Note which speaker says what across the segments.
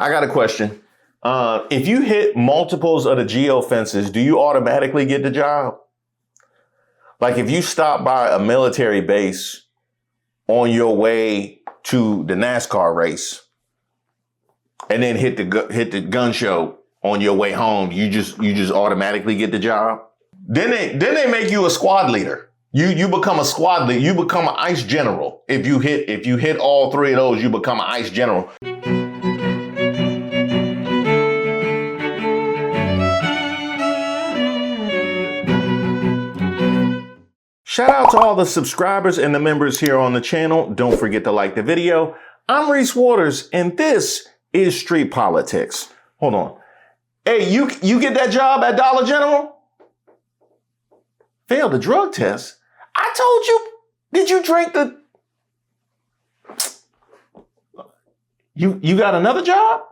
Speaker 1: I got a question. If you hit multiples of the geofences, do you automatically get the job? Like if you stop by a military base on your way to the NASCAR race and then hit the gun show on your way home, you just automatically get the job? Then they make you a squad leader. You become a squad leader. You become an ICE general. If you hit all three of those, you become an ICE general. Shout out to all the subscribers and the members here on the channel. Don't forget to like the video. I'm Reese Waters, and this is Street Politics. Hold on. Hey, you get that job at Dollar General? Failed the drug test? I told you. Did you drink the... You got another job?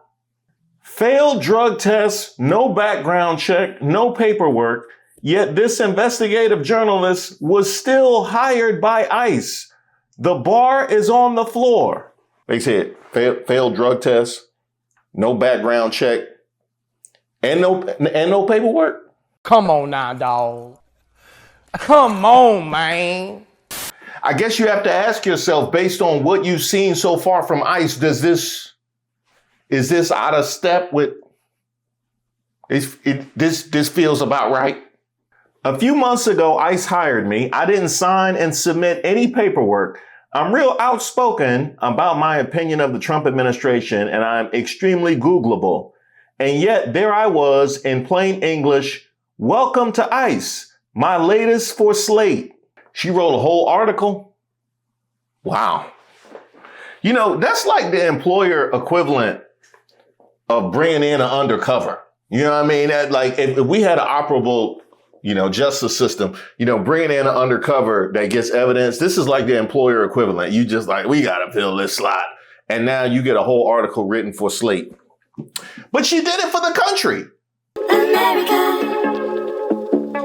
Speaker 1: Failed drug test, no background check, no paperwork. Yet this investigative journalist was still hired by ICE. The bar is on the floor. They said failed drug test, no background check, and no paperwork.
Speaker 2: Come on now, dawg. Come on, man.
Speaker 1: I guess you have to ask yourself, based on what you've seen so far from ICE, is this out of step with? This feels about right. A few months ago, ICE hired me. I didn't sign and submit any paperwork. I'm real outspoken about my opinion of the Trump administration, and I'm extremely Googleable. And yet there I was in plain English. Welcome to ICE, my latest for Slate. She wrote a whole article. Wow. You know, that's like the employer equivalent of bringing in an undercover. You know what I mean? That, like, if we had an operable, justice system, bringing in an undercover that gets evidence, this is like the employer equivalent. You just like, we got to fill this slot. And now you get a whole article written for Slate. But she did it for the country.
Speaker 3: America,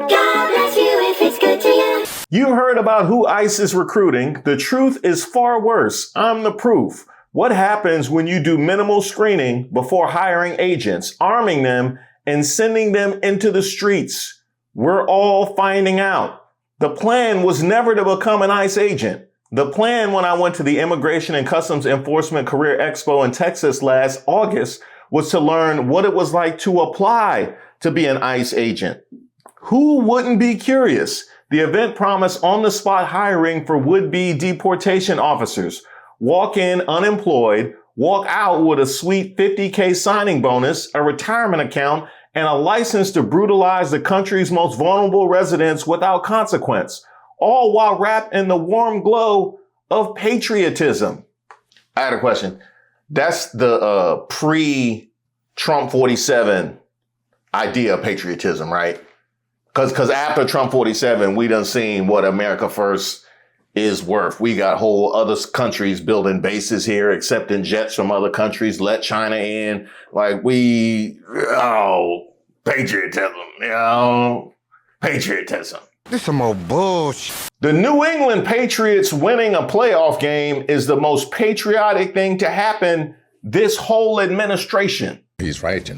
Speaker 3: God bless you if it's good to you.
Speaker 1: You heard about who ICE is recruiting. The truth is far worse. I'm the proof. What happens when you do minimal screening before hiring agents, arming them, and sending them into the streets? We're all finding out. The plan was never to become an ICE agent. The plan when I went to the Immigration and Customs Enforcement Career Expo in Texas last August was to learn what it was like to apply to be an ICE agent. Who wouldn't be curious? The event promised on-the-spot hiring for would-be deportation officers. Walk in unemployed, walk out with a sweet $50K signing bonus, a retirement account, and a license to brutalize the country's most vulnerable residents without consequence, all while wrapped in the warm glow of patriotism. I had a question. That's the pre-Trump 47 idea of patriotism, right? Because after Trump 47, we done seen what America First is worth. We got whole other countries building bases here, accepting jets from other countries, let China in. Like patriotism, patriotism.
Speaker 4: This some more bullshit.
Speaker 1: The New England Patriots winning a playoff game is the most patriotic thing to happen this whole administration.
Speaker 4: He's right,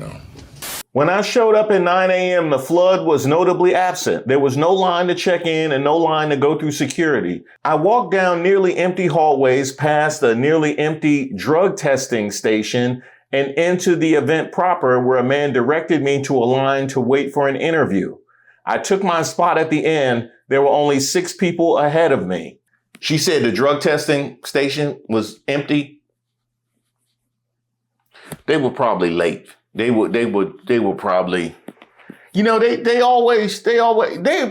Speaker 1: When I showed up at 9 a.m., the flood was notably absent. There was no line to check in and no line to go through security. I walked down nearly empty hallways past a nearly empty drug testing station and into the event proper, where a man directed me to a line to wait for an interview. I took my spot at the end. There were only 6 people ahead of me. She said the drug testing station was empty. They were probably late. They were probably, they're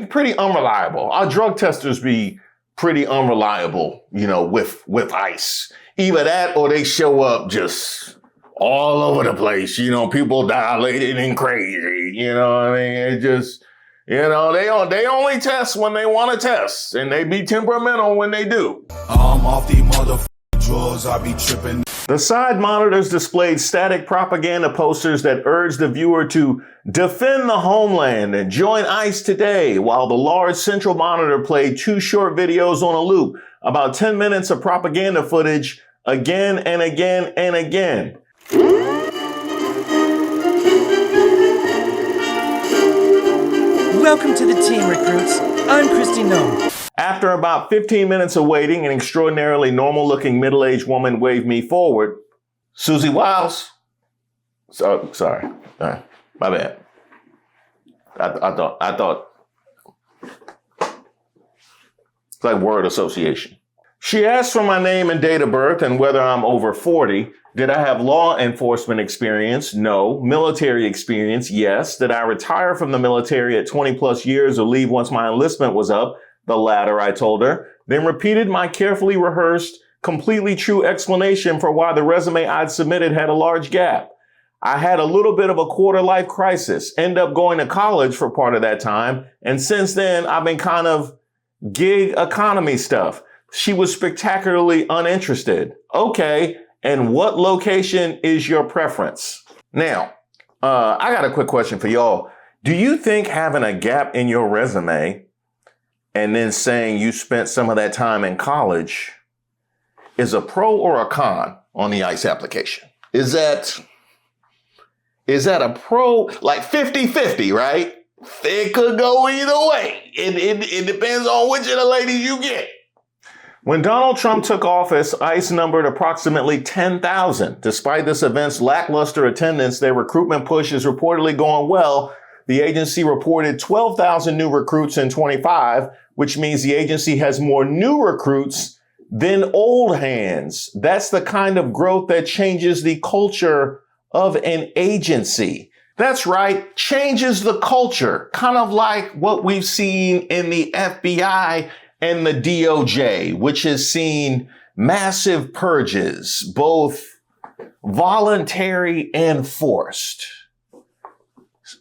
Speaker 1: pretty unreliable. Our drug testers be pretty unreliable, with ICE. Either that or they show up just all over the place. People dilated and crazy. You know what I mean? It just, they only test when they want to test, and they be temperamental when they do.
Speaker 5: I'm off the motherfucking drugs, I be tripping.
Speaker 1: The side monitors displayed static propaganda posters that urged the viewer to defend the homeland and join ICE today, while the large central monitor played 2 short videos on a loop, about 10 minutes of propaganda footage again and again and again.
Speaker 6: Welcome to the team, recruits. I'm Kristi Noem.
Speaker 1: After about 15 minutes of waiting, an extraordinarily normal-looking middle-aged woman waved me forward. Susie Wiles. Sorry. My bad. I thought it's like word association. She asked for my name and date of birth and whether I'm over 40. Did I have law enforcement experience? No. Military experience? Yes. Did I retire from the military at 20 plus years or leave once my enlistment was up? The latter, I told her. Then repeated my carefully rehearsed, completely true explanation for why the resume I'd submitted had a large gap. I had a little bit of a quarter life crisis, end up going to college for part of that time. And since then, I've been kind of gig economy stuff. She was spectacularly uninterested. Okay. And what location is your preference? Now, I got a quick question for y'all. Do you think having a gap in your resume and then saying you spent some of that time in college is a pro or a con on the ICE application? Is that a pro, like 50-50, right? It could go either way. It depends on which of the ladies you get. When Donald Trump took office, ICE numbered approximately 10,000. Despite this event's lackluster attendance, their recruitment push is reportedly going well. The agency reported 12,000 new recruits in 25, which means the agency has more new recruits than old hands. That's the kind of growth that changes the culture of an agency. That's right, changes the culture, kind of like what we've seen in the FBI and the DOJ, which has seen massive purges, both voluntary and forced,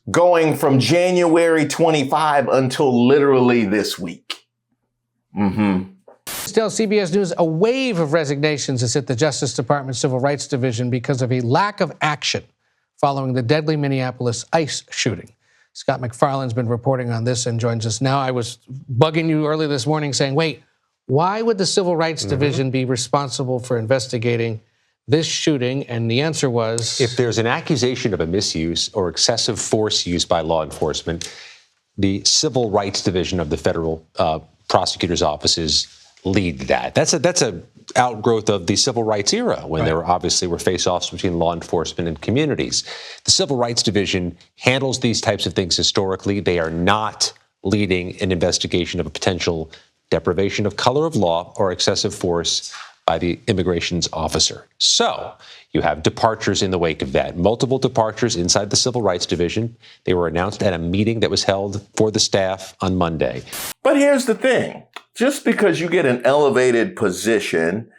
Speaker 1: going from January 25 until literally this week.
Speaker 7: Still, CBS News, a wave of resignations has hit the Justice Department Civil Rights Division because of a lack of action following the deadly Minneapolis ICE shooting. Scott McFarland's been reporting on this and joins us now. I was bugging you early this morning saying, wait, why would the Civil Rights Division be responsible for investigating this shooting? And the answer was,
Speaker 8: if there's an accusation of a misuse or excessive force used by law enforcement, the Civil Rights Division of the federal prosecutor's offices lead that. That's a outgrowth of the civil rights era when there were face-offs between law enforcement and communities. The Civil Rights Division handles these types of things historically. They are not leading an investigation of a potential deprivation of color of law or excessive force by the immigrations officer. So you have departures in the wake of that, multiple departures inside the Civil Rights Division. They were announced at a meeting that was held for the staff on Monday.
Speaker 1: But here's the thing. Just because you get an elevated position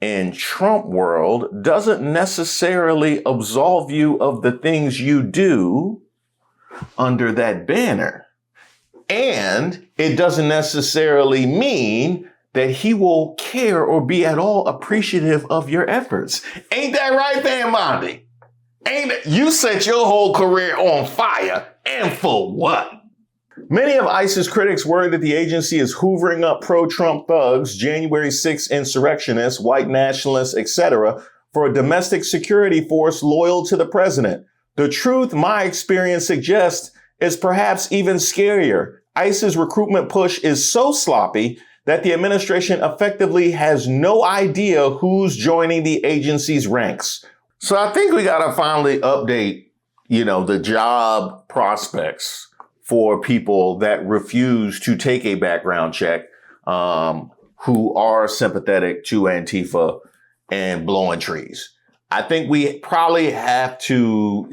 Speaker 1: in Trump world doesn't necessarily absolve you of the things you do under that banner. And it doesn't necessarily mean that he will care or be at all appreciative of your efforts. Ain't that right, Van Mondi? You set your whole career on fire, and for what? Many of ICE's critics worry that the agency is hoovering up pro-Trump thugs, January 6th insurrectionists, white nationalists, etc., for a domestic security force loyal to the president. The truth, my experience suggests, is perhaps even scarier. ICE's recruitment push is so sloppy that the administration effectively has no idea who's joining the agency's ranks. So I think we got to finally update, the job prospects for people that refuse to take a background check, who are sympathetic to Antifa and blowing trees. I think we probably have to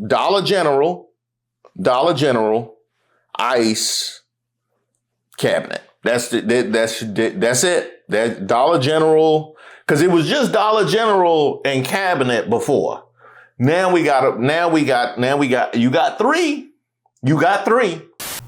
Speaker 1: Dollar General, ICE, cabinet. That's it. That Dollar General, because it was just Dollar General and cabinet before. Now you got three.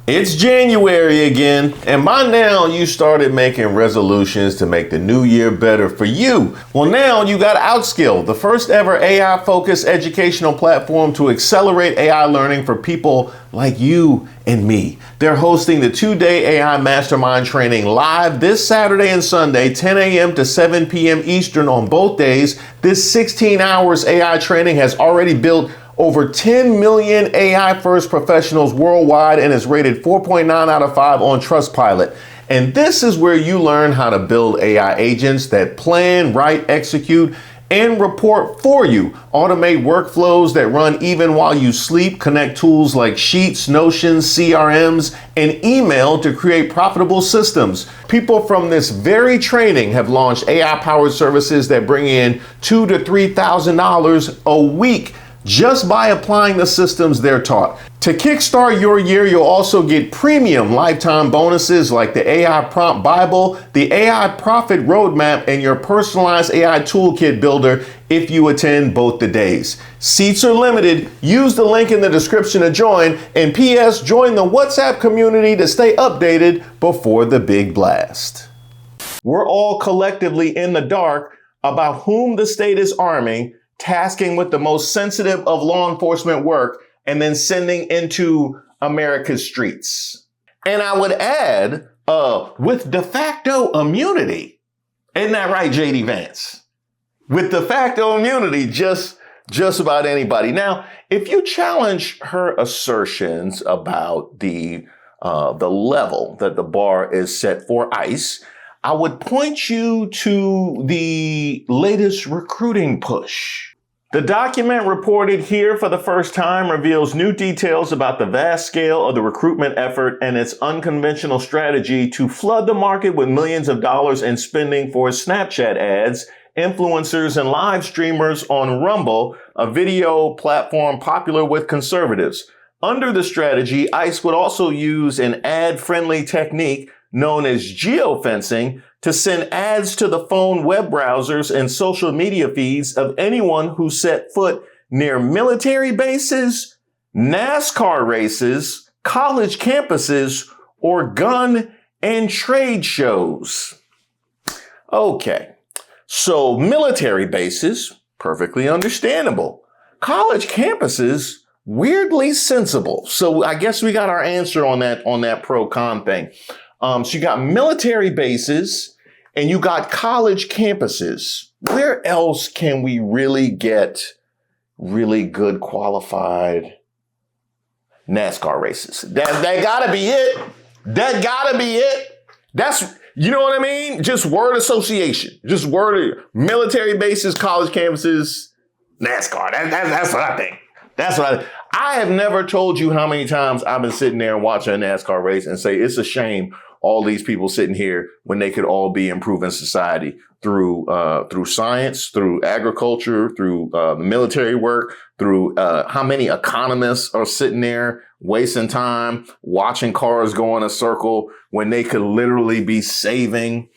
Speaker 1: It's January again, and by now you started making resolutions to make the new year better for you. Well, now you got Outskill, the first ever AI-focused educational platform to accelerate AI learning for people like you and me. They're hosting the 2-day AI Mastermind training live this Saturday and Sunday, 10 a.m. to 7 p.m. Eastern on both days. This 16 hours AI training has already built over 10 million AI-first professionals worldwide and is rated 4.9 out of 5 on Trustpilot. And this is where you learn how to build AI agents that plan, write, execute, and report for you. Automate workflows that run even while you sleep. Connect tools like Sheets, Notion, CRMs, and email to create profitable systems. People from this very training have launched AI-powered services that bring in $2,000 to $3,000 a week just by applying the systems they're taught. To kickstart your year, you'll also get premium lifetime bonuses like the AI Prompt Bible, the AI Profit Roadmap, and your personalized AI Toolkit Builder if you attend both the days. Seats are limited. Use the link in the description to join. And P.S. Join the WhatsApp community to stay updated before the big blast. We're all collectively in the dark about whom the state is arming, tasking with the most sensitive of law enforcement work, and then sending into America's streets. And I would add, with de facto immunity. Isn't that right, JD Vance? With de facto immunity, just about anybody. Now, if you challenge her assertions about the level that the bar is set for ICE, I would point you to the latest recruiting push. The document reported here for the first time reveals new details about the vast scale of the recruitment effort and its unconventional strategy to flood the market with millions of dollars in spending for Snapchat ads, influencers, and live streamers on Rumble, a video platform popular with conservatives. Under the strategy, ICE would also use an ad-friendly technique known as geofencing to send ads to the phone web browsers and social media feeds of anyone who set foot near military bases, NASCAR races, college campuses, or gun and trade shows. Okay, so military bases, perfectly understandable. College campuses, weirdly sensible. So I guess we got our answer on that pro-con thing. So you got military bases and you got college campuses. Where else can we really get really good qualified NASCAR races? That gotta be it. That gotta be it. That's, you know what I mean? Just word association. Just word military bases, college campuses, NASCAR. That's what I think. That's what I have never told you how many times I've been sitting there and watching a NASCAR race and say, it's a shame all these people sitting here when they could all be improving society through science, through agriculture, through the military work, through how many economists are sitting there wasting time watching cars go in a circle when they could literally be saving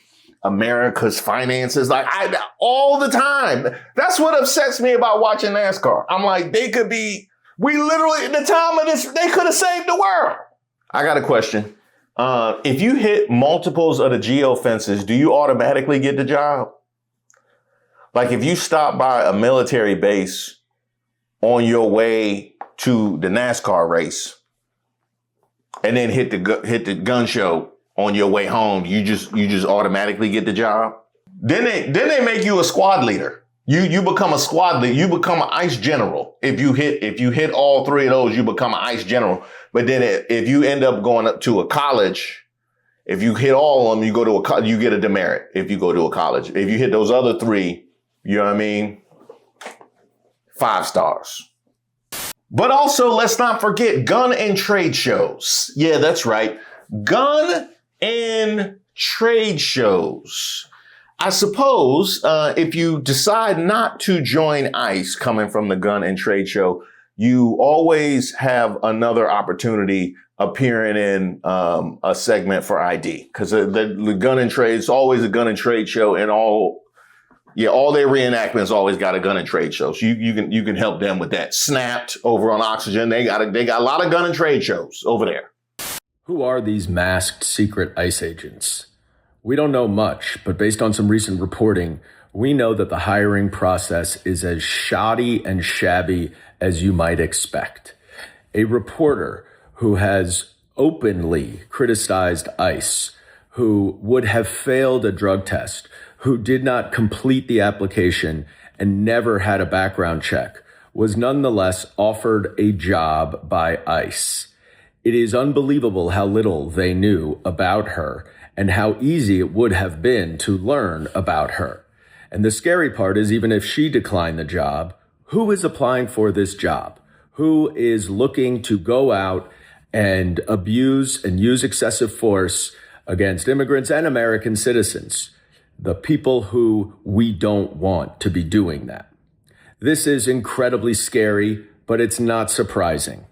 Speaker 1: America's finances, all the time. That's what upsets me about watching NASCAR. I'm like, we literally, at the time of this, they could have saved the world. I got a question. If you hit multiples of the geofences, do you automatically get the job? Like if you stop by a military base on your way to the NASCAR race and then hit the gun show on your way home, you just automatically get the job. Then they make you a squad leader. You become a squad leader. You become an ICE general. If you hit all three of those, you become an ICE general. But then if you end up going up to a college, if you hit all of them, you get a demerit if you go to a college. If you hit those other three, you know what I mean? 5 stars. But also, let's not forget gun and trade shows. Yeah, that's right. Gun and trade shows. I suppose if you decide not to join ICE coming from the gun and trade show, you always have another opportunity appearing in a segment for ID, because the gun and trade, it's always a gun and trade show, and all their reenactments always got a gun and trade show. So you can help them with that. Snapped over on Oxygen, they got a lot of gun and trade shows over there.
Speaker 9: Who are these masked secret ICE agents? We don't know much, but based on some recent reporting, we know that the hiring process is as shoddy and shabby as you might expect. A reporter who has openly criticized ICE, who would have failed a drug test, who did not complete the application and never had a background check, was nonetheless offered a job by ICE. It is unbelievable how little they knew about her and how easy it would have been to learn about her. And the scary part is, even if she declined the job, who is applying for this job? Who is looking to go out and abuse and use excessive force against immigrants and American citizens? The people who we don't want to be doing that. This is incredibly scary, but it's not surprising.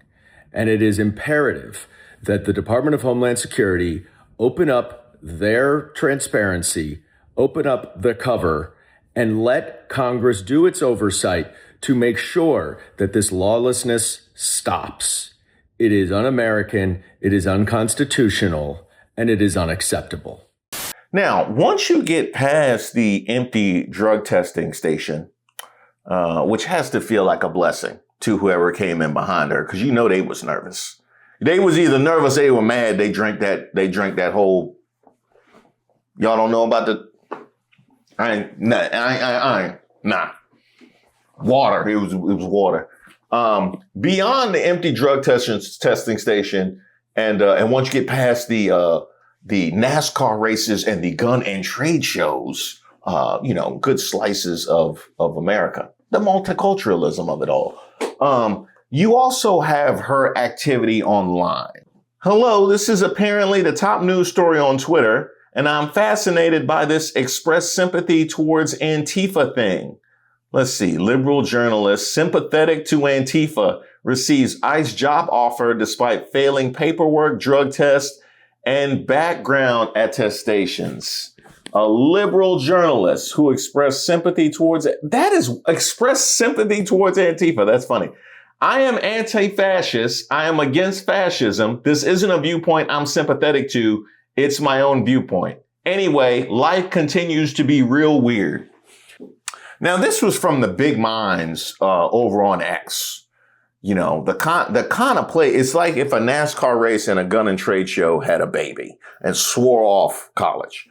Speaker 9: And it is imperative that the Department of Homeland Security open up their transparency, open up the cover, and let Congress do its oversight to make sure that this lawlessness stops. It is un-American, it is unconstitutional, and it is unacceptable.
Speaker 1: Now, once you get past the empty drug testing station, which has to feel like a blessing to whoever came in behind her, because you know they was nervous. They was either nervous, they were mad, they drank that whole, y'all don't know about the, nah. Water, it was water. Beyond the empty drug testing station, and once you get past the NASCAR races and the gun and trade shows, good slices of America, the multiculturalism of it all. You also have her activity online. Hello, this is apparently the top news story on Twitter, and I'm fascinated by this express sympathy towards Antifa thing. Let's see, liberal journalist sympathetic to Antifa receives ICE job offer despite failing paperwork, drug test, and background attestations. A liberal journalist who expressed sympathy towards it. That is expressed sympathy towards Antifa. That's funny. I am anti-fascist. I am against fascism. This isn't a viewpoint I'm sympathetic to. It's my own viewpoint. Anyway, life continues to be real weird. Now, this was from the big minds over on X. You know, the kind of play, it's like if a NASCAR race and a gun and trade show had a baby and swore off college.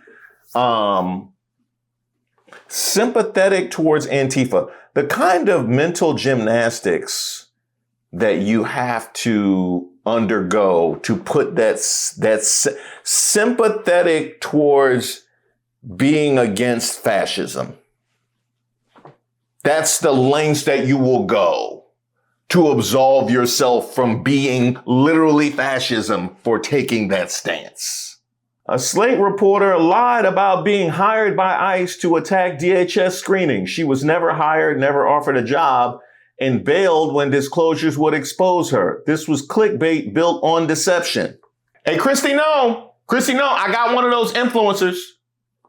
Speaker 1: Sympathetic towards Antifa. The kind of mental gymnastics that you have to undergo to put that's sympathetic towards being against fascism. That's the lengths that you will go to absolve yourself from being literally fascism for taking that stance. A Slate reporter lied about being hired by ICE to attack DHS screening. She was never hired, never offered a job, and bailed when disclosures would expose her. This was clickbait built on deception. Hey, Kristi Noem, I got one of those influencers.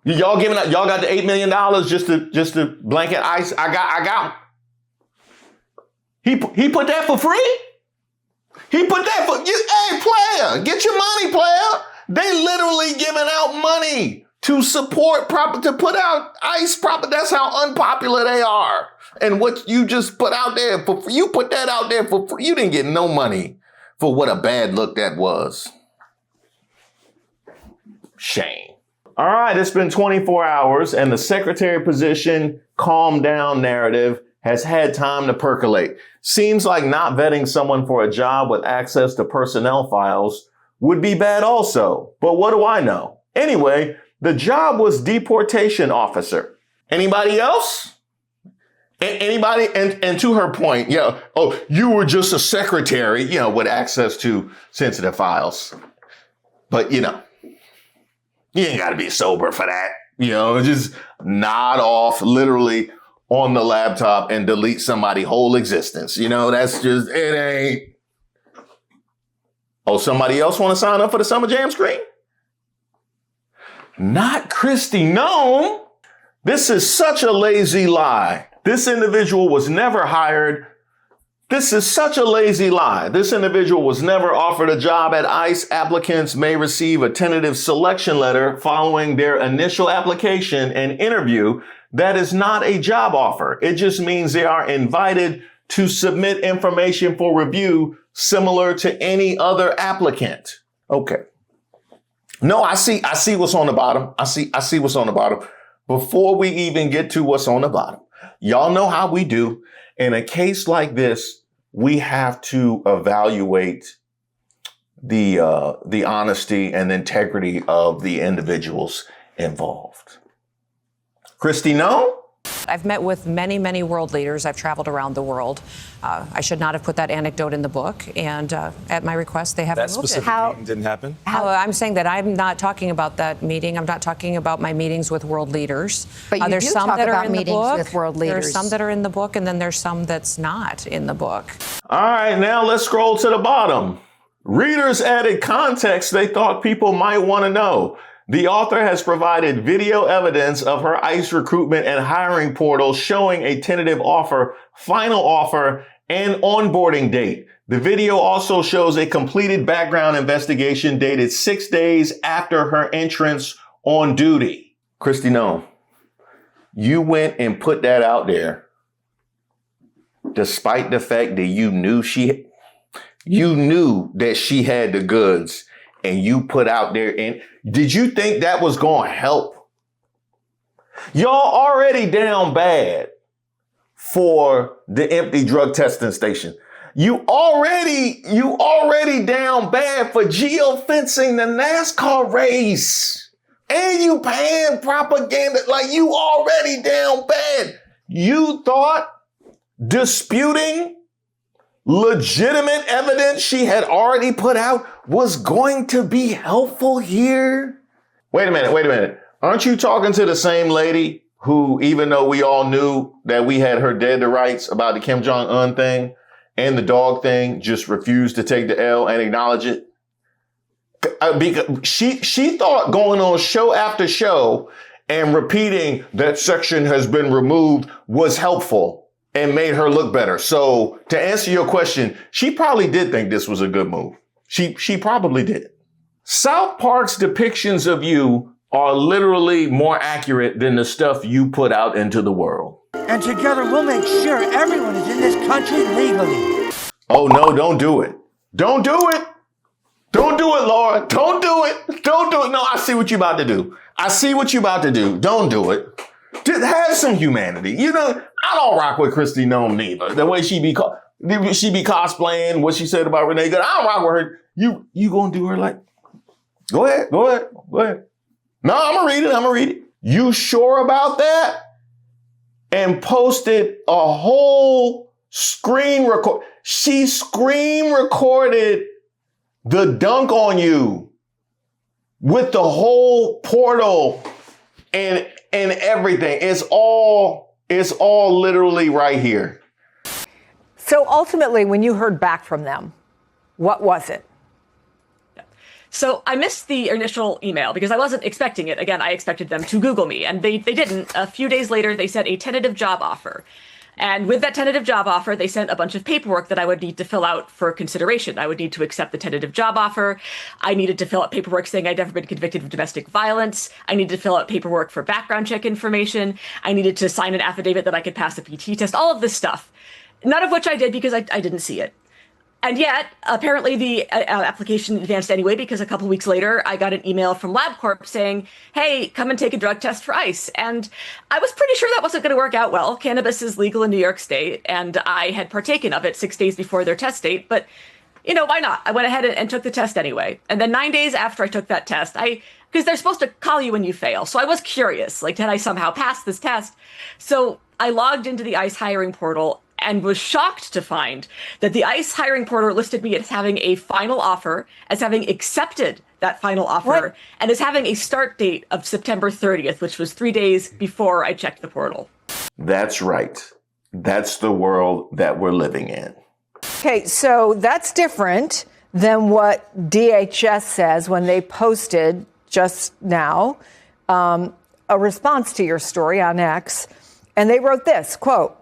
Speaker 1: Y'all got the $8 million just to blanket ICE. I got. He put that for free? He put that for you. Hey, player, get your money, player. They literally giving out money to support to put out ICE proper. That's how unpopular they are. And what you just put out there you put that out there for free. You didn't get no money for what a bad look that was. Shame. All right, it's been 24 hours and the secretary position calm down narrative has had time to percolate. Seems like not vetting someone for a job with access to personnel files would be bad also. But what do I know? Anyway, the job was deportation officer. Anybody else? Anybody? And to her point, you were just a secretary, with access to sensitive files. But, you ain't got to be sober for that. Just nod off literally on the laptop and delete somebody's whole existence. That's just, it ain't. Oh, somebody else want to sign up for the Summer Jam screen? Not Kristi Noem. This is such a lazy lie. This individual was never hired. This is such a lazy lie. This individual was never offered a job at ICE. Applicants may receive a tentative selection letter following their initial application and interview. That is not a job offer. It just means they are invited to submit information for review similar to any other applicant. Okay. No, I see what's on the bottom. I see what's on the bottom. Before we even get to what's on the bottom, y'all know how we do. In a case like this, we have to evaluate the honesty and integrity of the individuals involved. Kristi Noem?
Speaker 10: I've met with many, many world leaders. I've traveled around the world. I should not have put that anecdote in the book. And at my request, they have removed it.
Speaker 11: That specific meeting didn't happen?
Speaker 10: I'm saying that I'm not talking about that meeting. I'm not talking about my meetings with world leaders.
Speaker 12: But you
Speaker 10: there's
Speaker 12: do
Speaker 10: some
Speaker 12: talk
Speaker 10: that are
Speaker 12: about
Speaker 10: in the
Speaker 12: meetings
Speaker 10: book.
Speaker 12: with world leaders.
Speaker 10: There's some that are in the book, and then there's some that's not in the book.
Speaker 1: All right, now let's scroll to the bottom. Readers added context they thought people might want to know. The author has provided video evidence of her ICE recruitment and hiring portal showing a tentative offer, final offer, and onboarding date. The video also shows a completed background investigation dated 6 days after her entrance on duty. Kristi Noem, you went and put that out there despite the fact that you knew that she had the goods, and you put out there, and did you think that was going to help? Y'all already down bad for the empty drug testing station. You already down bad for geofencing the NASCAR race. And you paying propaganda, like you already down bad. You thought disputing legitimate evidence she had already put out was going to be helpful here? Wait a minute. Aren't you talking to the same lady who, even though we all knew that we had her dead to rights about the Kim Jong-un thing and the dog thing, just refused to take the L and acknowledge it? Because she thought going on show after show and repeating that section has been removed was helpful and made her look better. So to answer your question, she probably did think this was a good move. She probably did. South Park's depictions of you are literally more accurate than the stuff you put out into the world.
Speaker 13: And together we'll make sure everyone is in this country legally.
Speaker 1: Oh no, don't do it. Don't do it. Don't do it, Laura. Don't do it. Don't do it. No, I see what you're about to do. Don't do it. Just have some humanity. You know, I don't rock with Kristi Noem neither. The way she be cosplaying what she said about Renee Good. I don't rock with her. You gonna do her like, go ahead. No, I'm gonna read it. You sure about that? And posted a whole screen record. She screen recorded the dunk on you with the whole portal and everything. It's all literally right here.
Speaker 14: So ultimately, when you heard back from them, what was it?
Speaker 15: So I missed the initial email because I wasn't expecting it. Again, I expected them to Google me, and they didn't. A few days later, they sent a tentative job offer. And with that tentative job offer, they sent a bunch of paperwork that I would need to fill out for consideration. I would need to accept the tentative job offer. I needed to fill out paperwork saying I'd never been convicted of domestic violence. I needed to fill out paperwork for background check information. I needed to sign an affidavit that I could pass a PT test, all of this stuff. None of which I did because I didn't see it. And yet, apparently the application advanced anyway, because a couple weeks later, I got an email from LabCorp saying, hey, come and take a drug test for ICE. And I was pretty sure that wasn't going to work out well. Cannabis is legal in New York State, and I had partaken of it 6 days before their test date. But, you know, why not? I went ahead and took the test anyway. And then 9 days after I took that test, because they're supposed to call you when you fail. So I was curious, like, did I somehow pass this test? So I logged into the ICE hiring portal and was shocked to find that the ICE hiring portal listed me as having a final offer, as having accepted that final offer, and as having a start date of September 30th, which was 3 days before I checked the portal.
Speaker 1: That's right. That's the world that we're living in.
Speaker 14: Okay, so that's different than what DHS says when they posted just now a response to your story on X. And they wrote this, quote,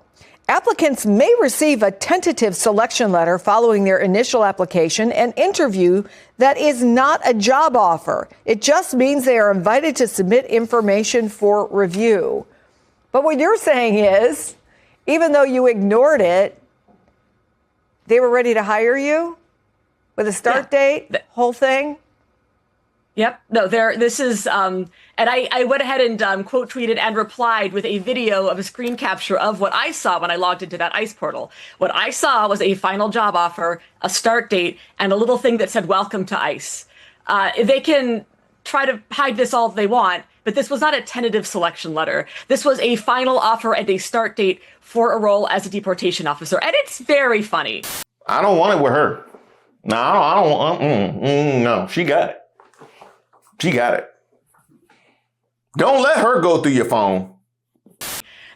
Speaker 14: applicants may receive a tentative selection letter following their initial application and interview that is not a job offer. It just means they are invited to submit information for review. But what you're saying is, even though you ignored it, they were ready to hire you with a start date, whole thing?
Speaker 15: Yep. No, this is, and I went ahead and quote tweeted and replied with a video of a screen capture of what I saw when I logged into that ICE portal. What I saw was a final job offer, a start date, and a little thing that said, "Welcome to ICE." They can try to hide this all they want, but this was not a tentative selection letter. This was a final offer and a start date for a role as a deportation officer. And it's very funny.
Speaker 1: I don't want it with her. No, I don't. No, she got it. She got it. Don't let her go through your phone.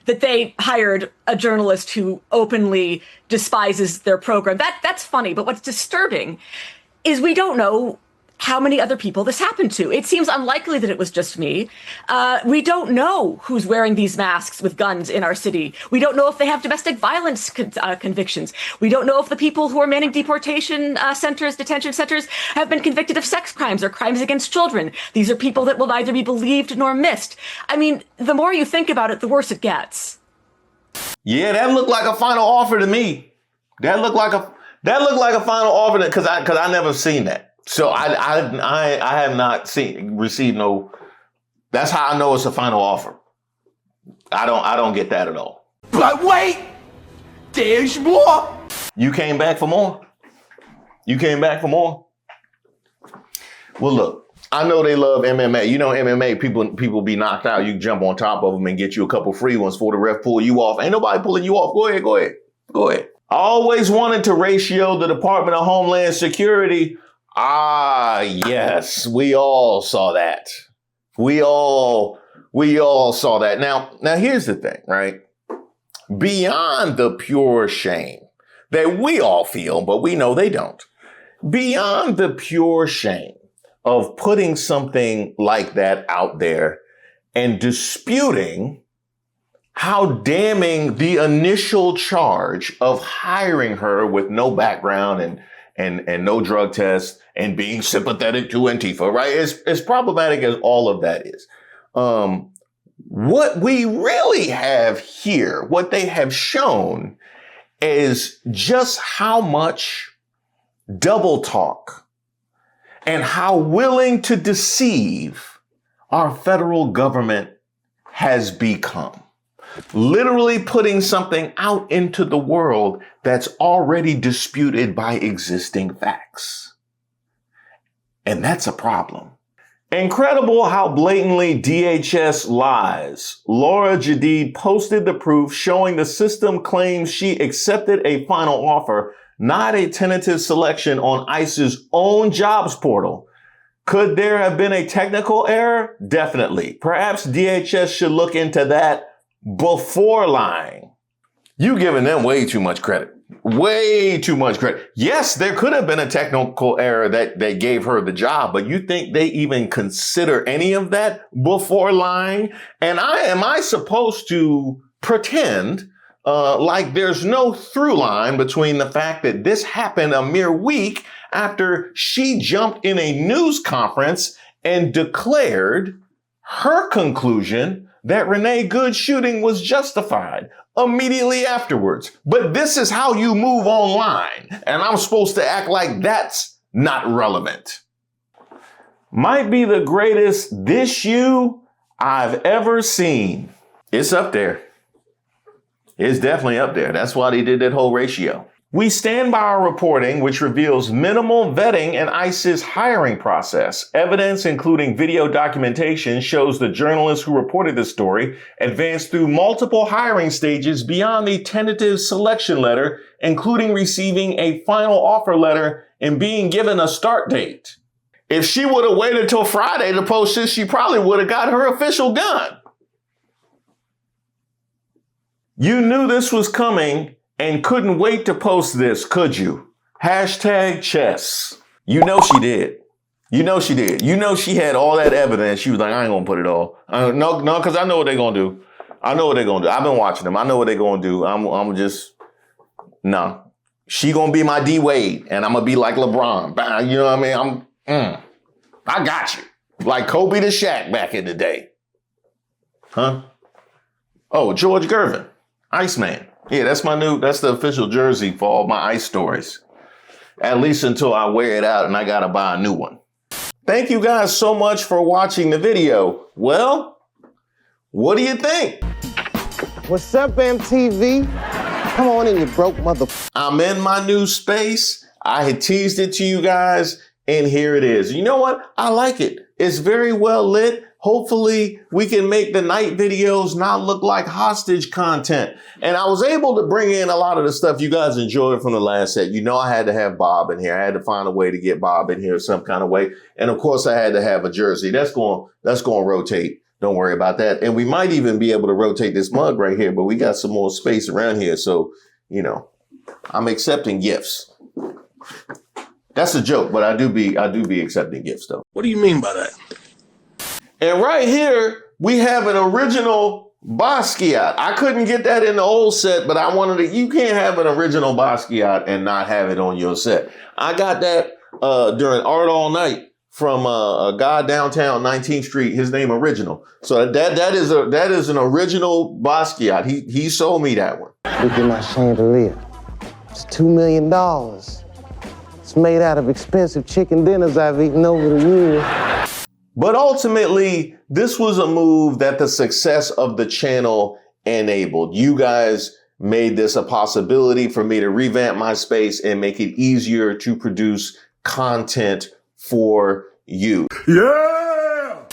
Speaker 15: That they hired a journalist who openly despises their program. That's funny. But what's disturbing is we don't know how many other people this happened to. It seems unlikely that it was just me. We don't know who's wearing these masks with guns in our city. We don't know if they have domestic violence convictions. We don't know if the people who are manning deportation centers, detention centers, have been convicted of sex crimes or crimes against children. These are people that will neither be believed nor missed. I mean, the more you think about it, the worse it gets.
Speaker 1: Yeah, that looked like a final offer to me. That looked like a final offer because I never seen that. So I have not received no. That's how I know it's a final offer. I don't get that at all.
Speaker 13: But wait, there's more.
Speaker 1: You came back for more? You came back for more? Well, look, I know they love MMA. You know, MMA, people be knocked out. You can jump on top of them and get you a couple free ones before the ref pull you off. Ain't nobody pulling you off. Go ahead. I always wanted to ratio the Department of Homeland Security. Ah, yes, we all saw that. We all saw that. Now here's the thing, right? Beyond the pure shame that we all feel, but we know they don't. Beyond the pure shame of putting something like that out there and disputing how damning the initial charge of hiring her with no background and no drug test and being sympathetic to Antifa, right? As problematic as all of that is. What we really have here, what they have shown is just how much double talk and how willing to deceive our federal government has become. Literally putting something out into the world that's already disputed by existing facts. And that's a problem. Incredible how blatantly DHS lies. Laura Jadid posted the proof showing the system claims she accepted a final offer, not a tentative selection on ICE's own jobs portal. Could there have been a technical error? Definitely. Perhaps DHS should look into that before lying. You giving them way too much credit. Way too much credit. Yes, there could have been a technical error that gave her the job, but you think they even consider any of that before lying? And am I supposed to pretend like there's no through line between the fact that this happened a mere week after she jumped in a news conference and declared her conclusion that Renee Good's shooting was justified immediately afterwards. But this is how you move online, and I'm supposed to act like that's not relevant. Might be the greatest "this you" I've ever seen. It's up there. It's definitely up there. That's why they did that whole ratio. We stand by our reporting, which reveals minimal vetting in ICE's hiring process. Evidence, including video documentation, shows the journalist who reported the story advanced through multiple hiring stages beyond the tentative selection letter, including receiving a final offer letter and being given a start date. If she would have waited till Friday to post this, she probably would have got her official gun. You knew this was coming and couldn't wait to post this, could you? Hashtag chess. You know she did. You know she did. You know she had all that evidence. She was like, I ain't gonna put it all. No, because I know what they're gonna do. I know what they're gonna do. I've been watching them. I know what they're gonna do. I'm just, no. She gonna be my D Wade, and I'm gonna be like LeBron. You know what I mean? I got you. Like Kobe to Shaq back in the day. Huh? Oh, George Gervin, Iceman. Yeah, that's the official jersey for all my ICE stories. At least until I wear it out and I gotta buy a new one. Thank you guys so much for watching the video. Well, what do you think?
Speaker 4: What's up, MTV? Come on in, you broke mother.
Speaker 1: I'm in my new space. I had teased it to you guys, and here it is. You know what? I like it. It's very well lit. Hopefully, we can make the night videos not look like hostage content. And I was able to bring in a lot of the stuff you guys enjoyed from the last set. You know, I had to have Bob in here. I had to find a way to get Bob in here some kind of way. And of course, I had to have a jersey. That's going to rotate. Don't worry about that. And we might even be able to rotate this mug right here, but we got some more space around here. So, you know, I'm accepting gifts. That's a joke, but I do be accepting gifts though.
Speaker 5: What do you mean by that?
Speaker 1: And right here, we have an original Basquiat. I couldn't get that in the old set, but I wanted to, you can't have an original Basquiat and not have it on your set. I got that during Art All Night from a guy downtown 19th Street, his name Original. So that is an original Basquiat. He sold me that one.
Speaker 4: Look at my chandelier. It's $2 million. It's made out of expensive chicken dinners I've eaten over the years.
Speaker 1: But ultimately, this was a move that the success of the channel enabled. You guys made this a possibility for me to revamp my space and make it easier to produce content for you.
Speaker 5: Yeah!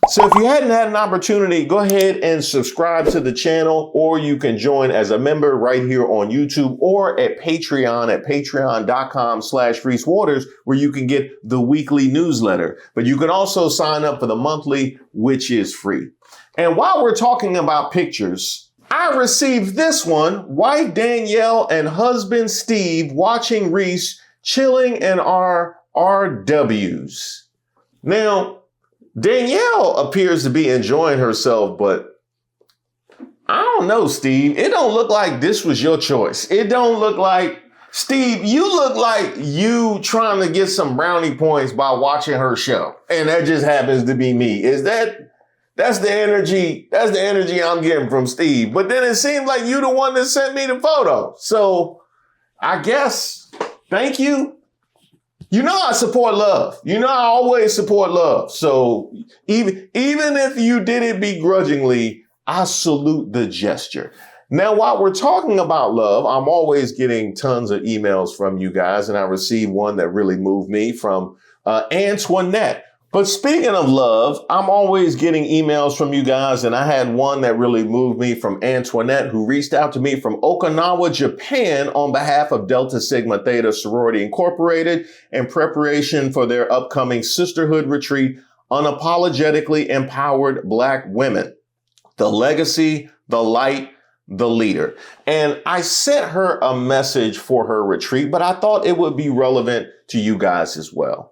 Speaker 1: So if you hadn't had an opportunity, go ahead and subscribe to the channel, or you can join as a member right here on YouTube or at Patreon at patreon.com/ReeseWaters, where you can get the weekly newsletter. But you can also sign up for the monthly, which is free. And while we're talking about pictures, I received this one, wife Danielle and husband Steve watching Reese chilling in our RWs. Now, Danielle appears to be enjoying herself, but I don't know, Steve. It don't look like this was your choice. It don't look like, Steve, you look like you trying to get some brownie points by watching her show. And that just happens to be me. That's the energy I'm getting from Steve. But then it seems like you the one that sent me the photo. So I guess, thank you. You know I support love. You know I always support love. So even if you did it begrudgingly, I salute the gesture. Now, while we're talking about love, I'm always getting tons of emails from you guys, and I received one that really moved me from Antoinette. But speaking of love, I'm always getting emails from you guys, and I had one that really moved me from Antoinette, who reached out to me from Okinawa, Japan, on behalf of Delta Sigma Theta Sorority Incorporated in preparation for their upcoming sisterhood retreat, Unapologetically Empowered Black Women, the Legacy, the Light, the Leader. And I sent her a message for her retreat, but I thought it would be relevant to you guys as well.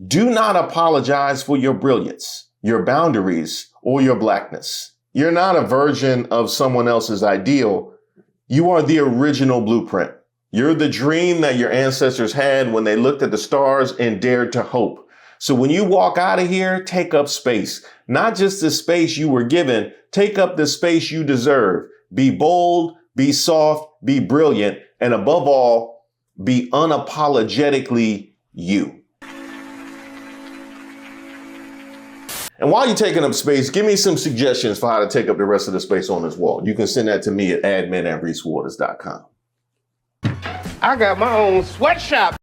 Speaker 1: Do not apologize for your brilliance, your boundaries, or your blackness. You're not a version of someone else's ideal. You are the original blueprint. You're the dream that your ancestors had when they looked at the stars and dared to hope. So when you walk out of here, take up space. Not just the space you were given, take up the space you deserve. Be bold, be soft, be brilliant, and above all, be unapologetically you. And while you're taking up space, give me some suggestions for how to take up the rest of the space on this wall. You can send that to me at admin@ReeseWaters.com.
Speaker 13: I got my own sweatshop.